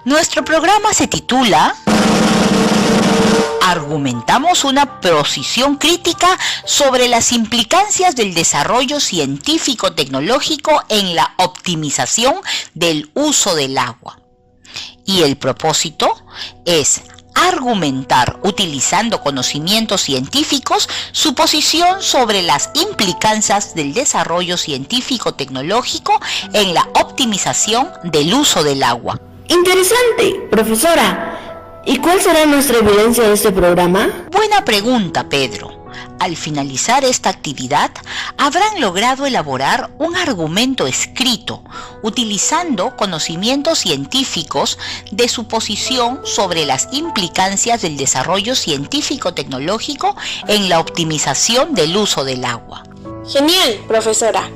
Nuestro programa se titula Argumentamos una posición crítica sobre las implicancias del desarrollo científico-tecnológico en la optimización del uso del agua. Y el propósito es argumentar, utilizando conocimientos científicos, su posición sobre las implicancias del desarrollo científico-tecnológico en la optimización del uso del agua. Interesante, profesora. ¿Y cuál será nuestra evidencia de este programa? Buena pregunta, Pedro. Al finalizar esta actividad, habrán logrado elaborar un argumento escrito, utilizando conocimientos científicos de su posición sobre las implicancias del desarrollo científico-tecnológico en la optimización del uso del agua. Genial, profesora.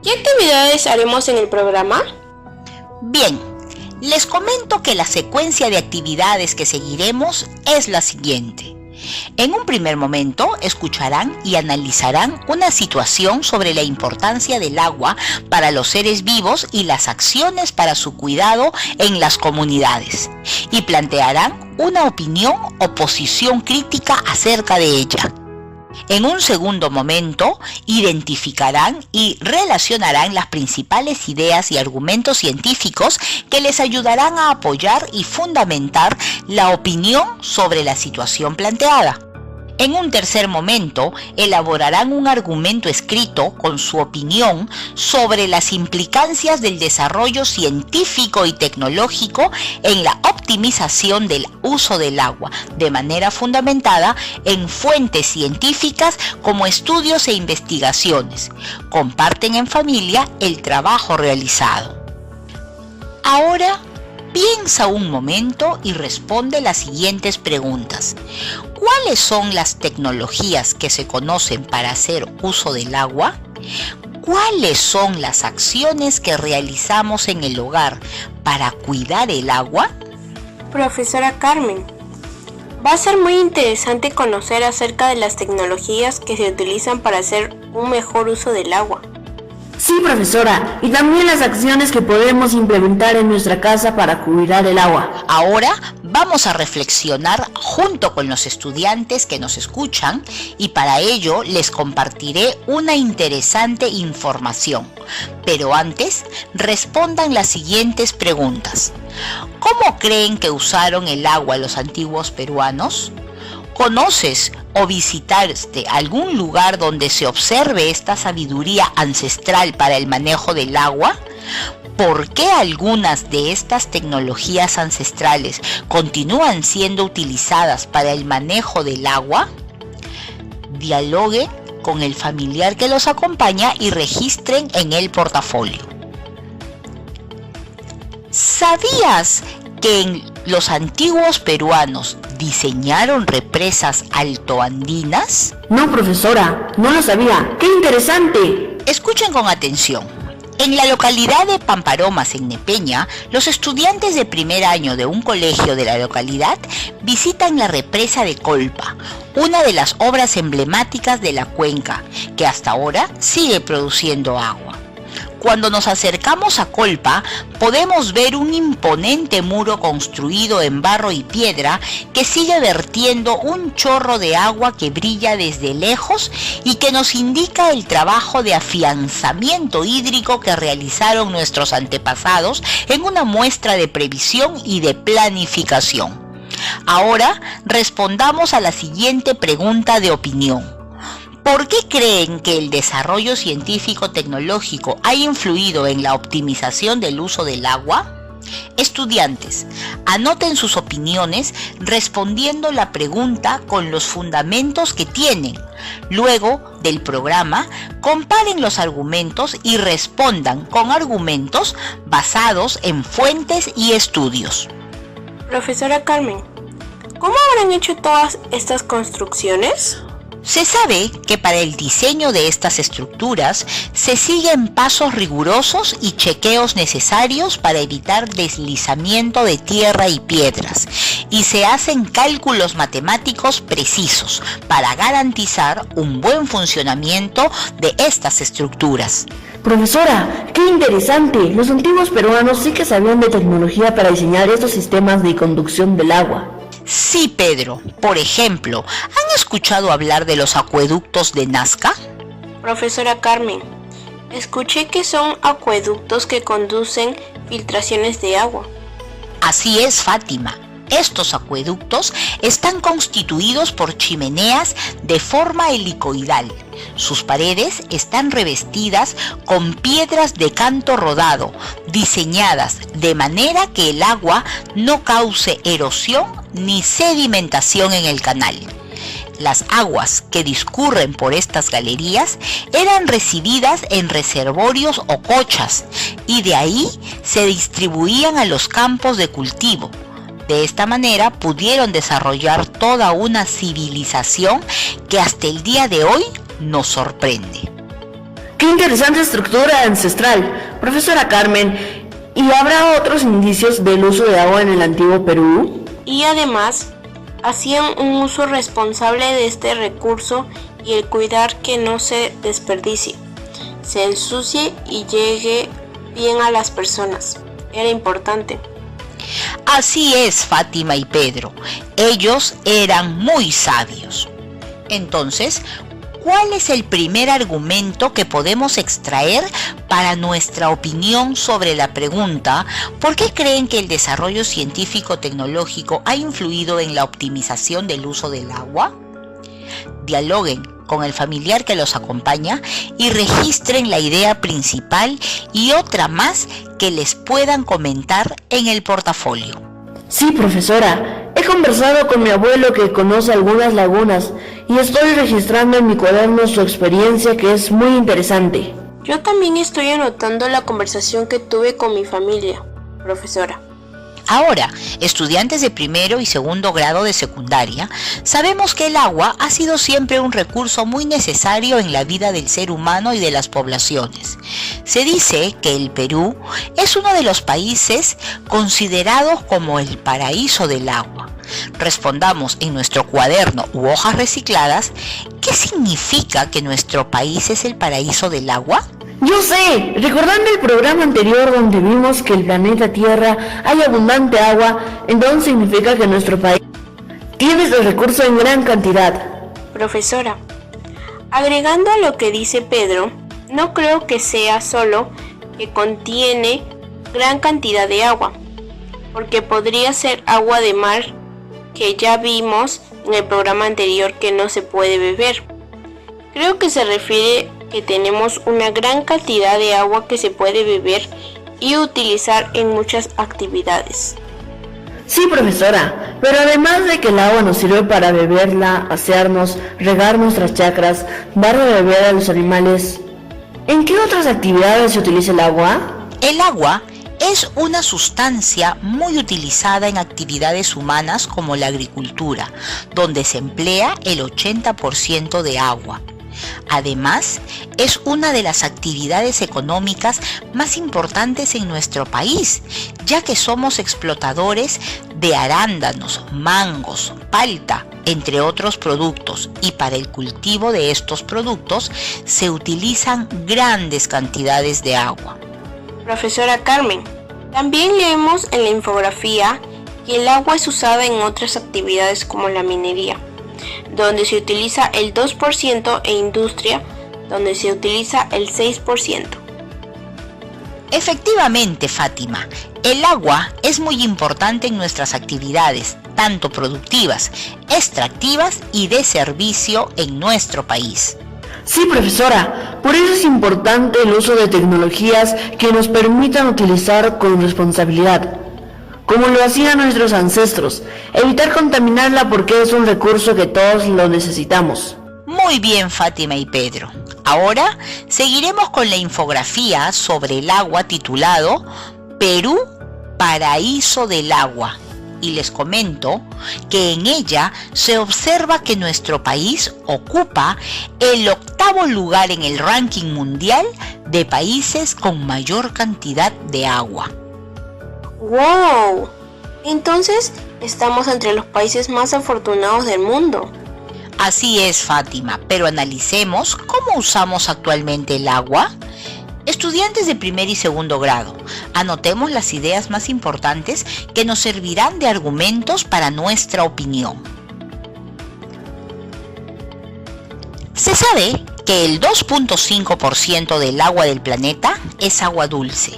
¿Qué actividades haremos en el programa? Bien, les comento que la secuencia de actividades que seguiremos es la siguiente. En un primer momento, escucharán y analizarán una situación sobre la importancia del agua para los seres vivos y las acciones para su cuidado en las comunidades, y plantearán una opinión o posición crítica acerca de ella. En un segundo momento, identificarán y relacionarán las principales ideas y argumentos científicos que les ayudarán a apoyar y fundamentar la opinión sobre la situación planteada. En un tercer momento, elaborarán un argumento escrito con su opinión sobre las implicancias del desarrollo científico y tecnológico en la optimización del uso del agua, de manera fundamentada en fuentes científicas como estudios e investigaciones. Comparten en familia el trabajo realizado. Ahora, piensa un momento y responde las siguientes preguntas. ¿Cuáles son las tecnologías que se conocen para hacer uso del agua? ¿Cuáles son las acciones que realizamos en el hogar para cuidar el agua? Profesora Carmen, va a ser muy interesante conocer acerca de las tecnologías que se utilizan para hacer un mejor uso del agua. Sí, profesora, y también las acciones que podemos implementar en nuestra casa para cuidar el agua. Ahora vamos a reflexionar junto con los estudiantes que nos escuchan, y para ello les compartiré una interesante información. Pero antes, respondan las siguientes preguntas. ¿Cómo creen que usaron el agua los antiguos peruanos? ¿Conoces o visitaste algún lugar donde se observe esta sabiduría ancestral para el manejo del agua? ¿Por qué algunas de estas tecnologías ancestrales continúan siendo utilizadas para el manejo del agua? Dialogue con el familiar que los acompaña y registren en el portafolio. ¿Sabías que los antiguos peruanos diseñaron represas altoandinas? No, profesora, no lo sabía. ¡Qué interesante! Escuchen con atención. En la localidad de Pamparomas, en Nepeña, los estudiantes de primer año de un colegio de la localidad visitan la represa de Colpa, una de las obras emblemáticas de la cuenca, que hasta ahora sigue produciendo agua. Cuando nos acercamos a Colpa, podemos ver un imponente muro construido en barro y piedra que sigue vertiendo un chorro de agua que brilla desde lejos y que nos indica el trabajo de afianzamiento hídrico que realizaron nuestros antepasados en una muestra de previsión y de planificación. Ahora respondamos a la siguiente pregunta de opinión. ¿Por qué creen que el desarrollo científico-tecnológico ha influido en la optimización del uso del agua? Estudiantes, anoten sus opiniones respondiendo la pregunta con los fundamentos que tienen. Luego del programa, comparen los argumentos y respondan con argumentos basados en fuentes y estudios. Profesora Carmen, ¿cómo habrán hecho todas estas construcciones? Se sabe que para el diseño de estas estructuras se siguen pasos rigurosos y chequeos necesarios para evitar deslizamiento de tierra y piedras, y se hacen cálculos matemáticos precisos para garantizar un buen funcionamiento de estas estructuras. Profesora, qué interesante. Los antiguos peruanos sí que sabían de tecnología para diseñar estos sistemas de conducción del agua. Sí, Pedro. Por ejemplo, ¿han escuchado hablar de los acueductos de Nazca? Profesora Carmen, escuché que son acueductos que conducen filtraciones de agua. Así es, Fátima. Estos acueductos están constituidos por chimeneas de forma helicoidal. Sus paredes están revestidas con piedras de canto rodado, diseñadas de manera que el agua no cause erosión ni sedimentación en el canal. Las aguas que discurren por estas galerías eran recibidas en reservorios o cochas y de ahí se distribuían a los campos de cultivo. De esta manera pudieron desarrollar toda una civilización que hasta el día de hoy nos sorprende. ¡Qué interesante estructura ancestral! Profesora Carmen, ¿y habrá otros indicios del uso de agua en el antiguo Perú? Y además, hacían un uso responsable de este recurso y el cuidar que no se desperdicie, se ensucie y llegue bien a las personas. Era importante. Así es, Fátima y Pedro. Ellos eran muy sabios. Entonces, ¿cuál es el primer argumento que podemos extraer para nuestra opinión sobre la pregunta ¿por qué creen que el desarrollo científico-tecnológico ha influido en la optimización del uso del agua? Dialoguen con el familiar que los acompaña y registren la idea principal y otra más que les puedan comentar en el portafolio. Sí, profesora. He conversado con mi abuelo que conoce algunas lagunas y estoy registrando en mi cuaderno su experiencia, que es muy interesante. Yo también estoy anotando la conversación que tuve con mi familia, profesora. Ahora, estudiantes de primero y segundo grado de secundaria, sabemos que el agua ha sido siempre un recurso muy necesario en la vida del ser humano y de las poblaciones. Se dice que el Perú es uno de los países considerados como el paraíso del agua. Respondamos en nuestro cuaderno u hojas recicladas, ¿qué significa que nuestro país es el paraíso del agua? Yo sé, recordando el programa anterior donde vimos que el planeta Tierra hay abundante agua, entonces significa que nuestro país tiene ese recurso en gran cantidad. Profesora, agregando a lo que dice Pedro, no creo que sea solo que contiene gran cantidad de agua, porque podría ser agua de mar que ya vimos en el programa anterior que no se puede beber. Creo que se refiere que tenemos una gran cantidad de agua que se puede beber y utilizar en muchas actividades. Sí, profesora, pero además de que el agua nos sirve para beberla, asearnos, regar nuestras chacras, dar de beber a los animales, ¿en qué otras actividades se utiliza el agua? El agua es una sustancia muy utilizada en actividades humanas como la agricultura, donde se emplea el 80% de agua. Además, es una de las actividades económicas más importantes en nuestro país, ya que somos explotadores de arándanos, mangos, palta, entre otros productos, y para el cultivo de estos productos se utilizan grandes cantidades de agua. Profesora Carmen, también leemos en la infografía que el agua es usada en otras actividades como la minería, donde se utiliza el 2% e industria, donde se utiliza el 6%. Efectivamente, Fátima, el agua es muy importante en nuestras actividades, tanto productivas, extractivas y de servicio en nuestro país. Sí, profesora, por eso es importante el uso de tecnologías que nos permitan utilizar con responsabilidad, como lo hacían nuestros ancestros, evitar contaminarla porque es un recurso que todos lo necesitamos. Muy bien, Fátima y Pedro. Ahora seguiremos con la infografía sobre el agua titulado Perú, paraíso del agua. y les comento que en ella se observa que nuestro país ocupa el 8º lugar en el ranking mundial de países con mayor cantidad de agua. ¡Wow! Entonces, estamos entre los países más afortunados del mundo. Así es, Fátima, pero analicemos cómo usamos actualmente el agua. Estudiantes de primer y segundo grado, anotemos las ideas más importantes que nos servirán de argumentos para nuestra opinión. Se sabe que el 2.5% del agua del planeta es agua dulce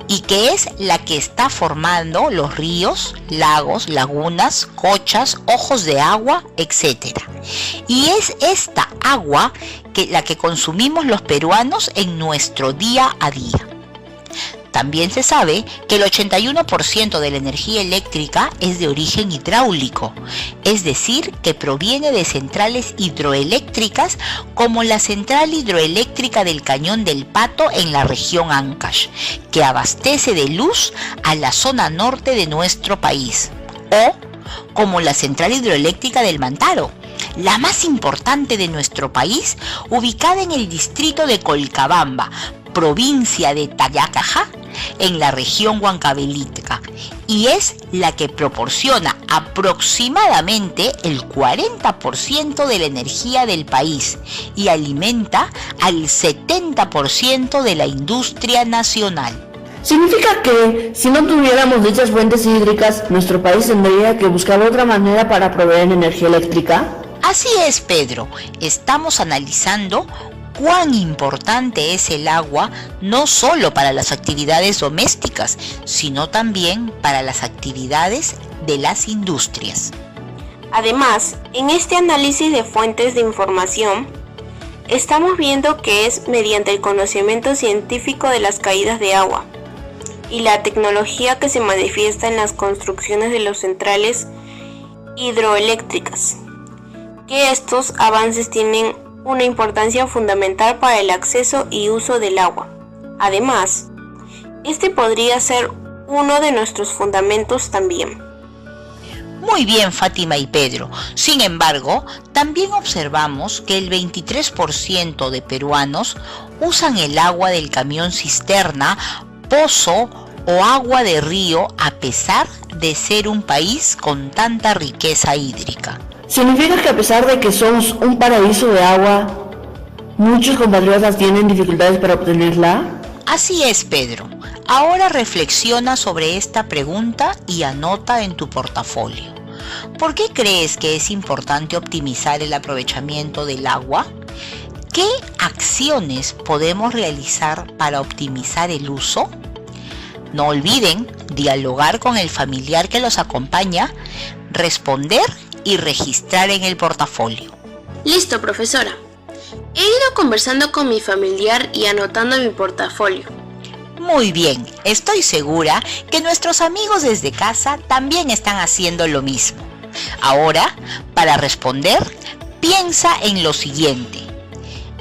y que es la que está formando los ríos, lagos, lagunas, cochas, ojos de agua, etc. Y es esta agua la que consumimos los peruanos en nuestro día a día. También se sabe que el 81% de la energía eléctrica es de origen hidráulico, es decir, que proviene de centrales hidroeléctricas como la central hidroeléctrica del Cañón del Pato en la región Ancash, que abastece de luz a la zona norte de nuestro país, o como la central hidroeléctrica del Mantaro, la más importante de nuestro país, ubicada en el distrito de Colcabamba, provincia de Tayacajá, en la región Huancavelica, y es la que proporciona aproximadamente el 40% de la energía del país y alimenta al 70% de la industria nacional. Significa que si no tuviéramos dichas fuentes hídricas, nuestro país tendría que buscar otra manera para proveer energía eléctrica. Así es, Pedro. Estamos analizando cuán importante es el agua no solo para las actividades domésticas, sino también para las actividades de las industrias. Además, en este análisis de fuentes de información, estamos viendo que es mediante el conocimiento científico de las caídas de agua y la tecnología que se manifiesta en las construcciones de las centrales hidroeléctricas, que estos avances tienen una importancia fundamental para el acceso y uso del agua. Además, este podría ser uno de nuestros fundamentos también. Muy bien, Fátima y Pedro. Sin embargo, también observamos que el 23% de peruanos usan el agua del camión cisterna, pozo o agua de río a pesar de ser un país con tanta riqueza hídrica. Significa que a pesar de que somos un paraíso de agua, muchos compatriotas tienen dificultades para obtenerla. Así es, Pedro. Ahora reflexiona sobre esta pregunta y anota en tu portafolio. ¿Por qué crees que es importante optimizar el aprovechamiento del agua? ¿Qué acciones podemos realizar para optimizar el uso? No olviden dialogar con el familiar que los acompaña, responder y registrar en el portafolio. Listo, profesora. He ido conversando con mi familiar y anotando en mi portafolio. Muy bien, estoy segura que nuestros amigos desde casa también están haciendo lo mismo. Ahora, para responder, piensa en lo siguiente.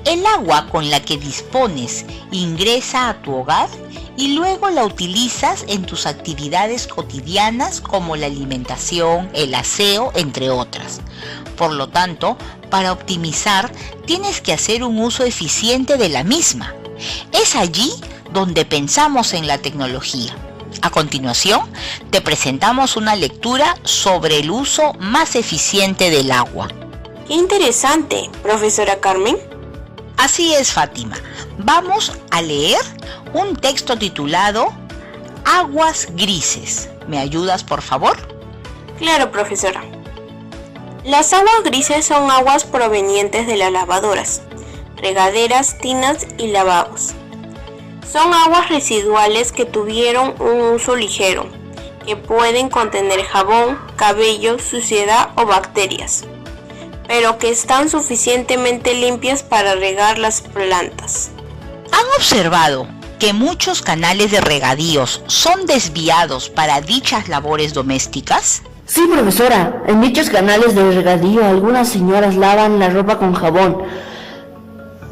El agua con la que dispones ingresa a tu hogar y luego la utilizas en tus actividades cotidianas como la alimentación, el aseo, entre otras. Por lo tanto, para optimizar, tienes que hacer un uso eficiente de la misma. Es allí donde pensamos en la tecnología. A continuación, te presentamos una lectura sobre el uso más eficiente del agua. ¡Qué interesante, profesora Carmen! Así es, Fátima. Vamos a leer un texto titulado Aguas Grises. ¿Me ayudas, por favor? Claro, profesora. Las aguas grises son aguas provenientes de las lavadoras, regaderas, tinas y lavabos. Son aguas residuales que tuvieron un uso ligero, que pueden contener jabón, cabello, suciedad o bacterias, pero que están suficientemente limpias para regar las plantas. ¿Han observado que muchos canales de regadíos son desviados para dichas labores domésticas? Sí, profesora. En dichos canales de regadío algunas señoras lavan la ropa con jabón,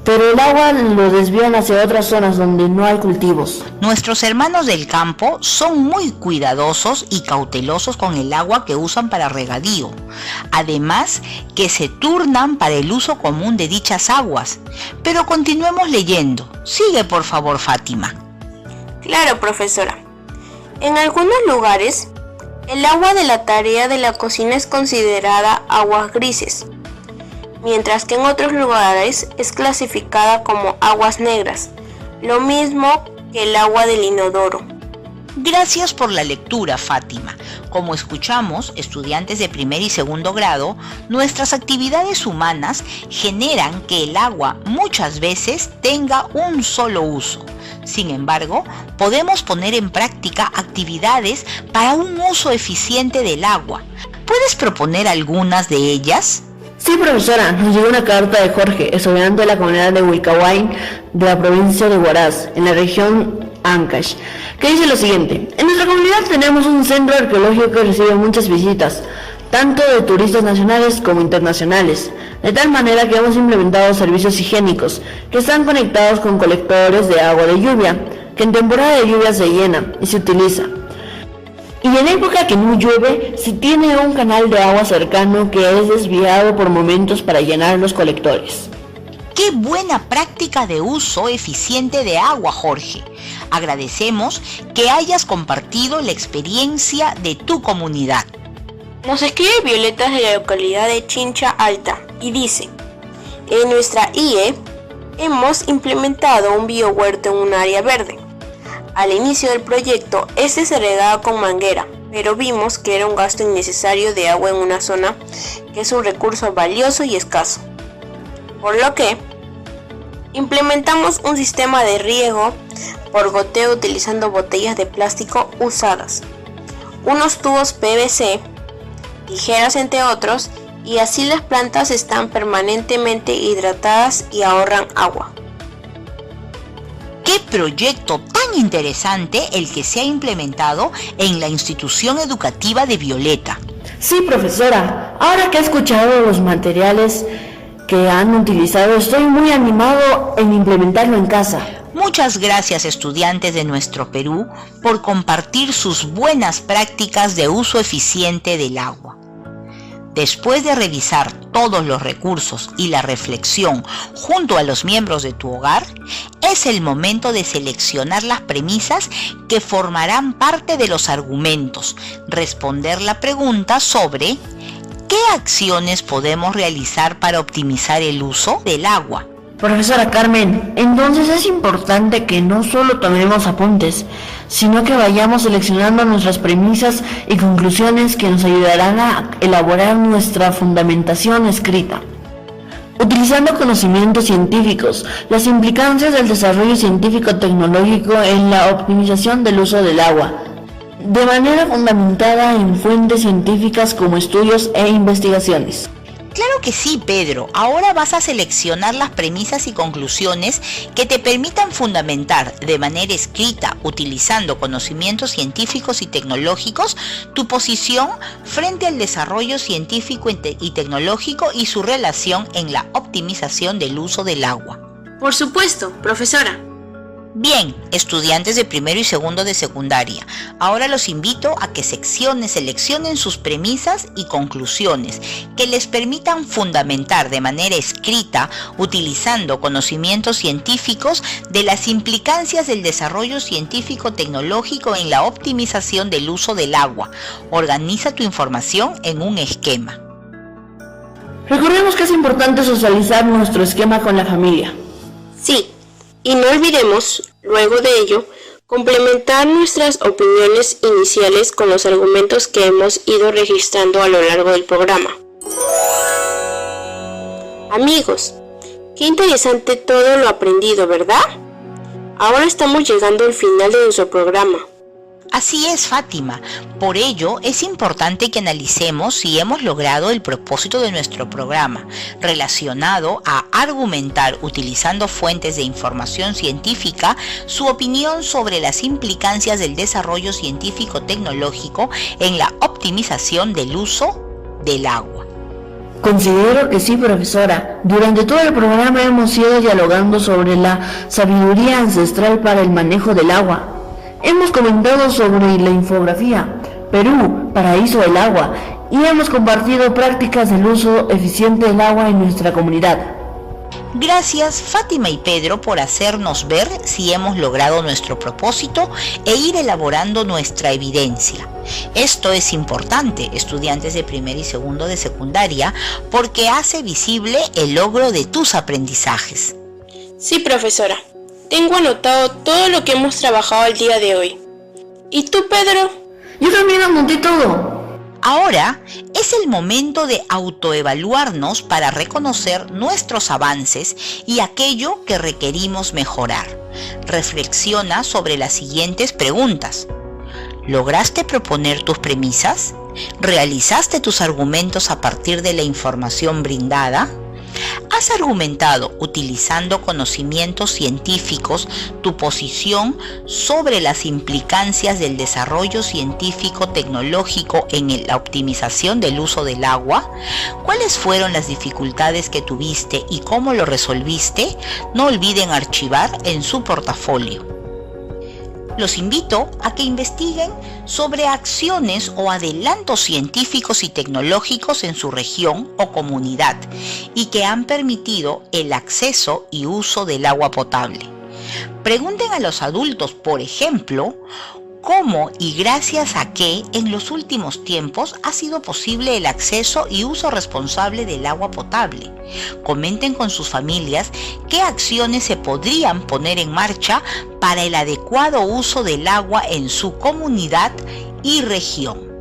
pero el agua lo desvían hacia otras zonas donde no hay cultivos. Nuestros hermanos del campo son muy cuidadosos y cautelosos con el agua que usan para regadío. Además, que se turnan para el uso común de dichas aguas. Pero continuemos leyendo. Sigue, por favor, Fátima. Claro, profesora. En algunos lugares, el agua de la tarea de la cocina es considerada aguas grises, mientras que en otros lugares es clasificada como aguas negras, lo mismo que el agua del inodoro. Gracias por la lectura, Fátima. Como escuchamos, estudiantes de primer y segundo grado, nuestras actividades humanas generan que el agua muchas veces tenga un solo uso. Sin embargo, podemos poner en práctica actividades para un uso eficiente del agua. ¿Puedes proponer algunas de ellas? Sí, profesora, nos llegó una carta de Jorge, estudiante de la comunidad de Wilcahuay, de la provincia de Huaraz, en la región Ancash, que dice lo siguiente: en nuestra comunidad tenemos un centro arqueológico que recibe muchas visitas, tanto de turistas nacionales como internacionales, de tal manera que hemos implementado servicios higiénicos que están conectados con colectores de agua de lluvia, que en temporada de lluvia se llena y se utiliza. Y en época que no llueve, se tiene un canal de agua cercano que es desviado por momentos para llenar los colectores. ¡Qué buena práctica de uso eficiente de agua, Jorge! Agradecemos que hayas compartido la experiencia de tu comunidad. Nos escribe Violeta de la localidad de Chincha Alta y dice: en nuestra IE hemos implementado un biohuerto en un área verde. Al inicio del proyecto, este se regaba con manguera, pero vimos que era un gasto innecesario de agua en una zona que es un recurso valioso y escaso. Por lo que implementamos un sistema de riego por goteo utilizando botellas de plástico usadas, unos tubos PVC, tijeras entre otros, y así las plantas están permanentemente hidratadas y ahorran agua. ¡Qué proyecto tan interesante el que se ha implementado en la institución educativa de Violeta! Sí, profesora, ahora que he escuchado los materiales que han utilizado, estoy muy animado en implementarlo en casa. Muchas gracias, estudiantes de nuestro Perú, por compartir sus buenas prácticas de uso eficiente del agua. Después de revisar todos los recursos y la reflexión junto a los miembros de tu hogar, es el momento de seleccionar las premisas que formarán parte de los argumentos, responder la pregunta sobre ¿qué acciones podemos realizar para optimizar el uso del agua? Profesora Carmen, entonces es importante que no solo tomemos apuntes, sino que vayamos seleccionando nuestras premisas y conclusiones que nos ayudarán a elaborar nuestra fundamentación escrita. Utilizando conocimientos científicos, las implicancias del desarrollo científico-tecnológico en la optimización del uso del agua, de manera fundamentada en fuentes científicas como estudios e investigaciones. Claro que sí, Pedro. Ahora vas a seleccionar las premisas y conclusiones que te permitan fundamentar de manera escrita, utilizando conocimientos científicos y tecnológicos, tu posición frente al desarrollo científico y tecnológico y su relación en la optimización del uso del agua. Por supuesto, profesora. Bien, estudiantes de primero y segundo de secundaria, ahora los invito a que seleccionen sus premisas y conclusiones que les permitan fundamentar de manera escrita, utilizando conocimientos científicos, de las implicancias del desarrollo científico-tecnológico en la optimización del uso del agua. Organiza tu información en un esquema. Recordemos que es importante socializar nuestro esquema con la familia. Sí. Y no olvidemos, luego de ello, complementar nuestras opiniones iniciales con los argumentos que hemos ido registrando a lo largo del programa. Amigos, qué interesante todo lo aprendido, ¿verdad? Ahora estamos llegando al final de nuestro programa. Así es, Fátima. Por ello, es importante que analicemos si hemos logrado el propósito de nuestro programa, relacionado a argumentar, utilizando fuentes de información científica, su opinión sobre las implicancias del desarrollo científico-tecnológico en la optimización del uso del agua. Considero que sí, profesora. Durante todo el programa hemos ido dialogando sobre la sabiduría ancestral para el manejo del agua. Hemos comentado sobre la infografía, Perú, paraíso del agua, y hemos compartido prácticas del uso eficiente del agua en nuestra comunidad. Gracias Fátima y Pedro por hacernos ver si hemos logrado nuestro propósito e ir elaborando nuestra evidencia. Esto es importante, estudiantes de primer y segundo de secundaria, porque hace visible el logro de tus aprendizajes. Sí, profesora. Tengo anotado todo lo que hemos trabajado el día de hoy. ¿Y tú, Pedro? Yo también anoté todo. Ahora es el momento de autoevaluarnos para reconocer nuestros avances y aquello que requerimos mejorar. Reflexiona sobre las siguientes preguntas. ¿Lograste proponer tus premisas? ¿Realizaste tus argumentos a partir de la información brindada? ¿Has argumentado utilizando conocimientos científicos tu posición sobre las implicancias del desarrollo científico-tecnológico en la optimización del uso del agua? ¿Cuáles fueron las dificultades que tuviste y cómo lo resolviste? No olviden archivar en su portafolio. Los invito a que investiguen sobre acciones o adelantos científicos y tecnológicos en su región o comunidad y que han permitido el acceso y uso del agua potable. Pregunten a los adultos, por ejemplo, cómo y gracias a qué en los últimos tiempos ha sido posible el acceso y uso responsable del agua potable. Comenten con sus familias qué acciones se podrían poner en marcha para el adecuado uso del agua en su comunidad y región.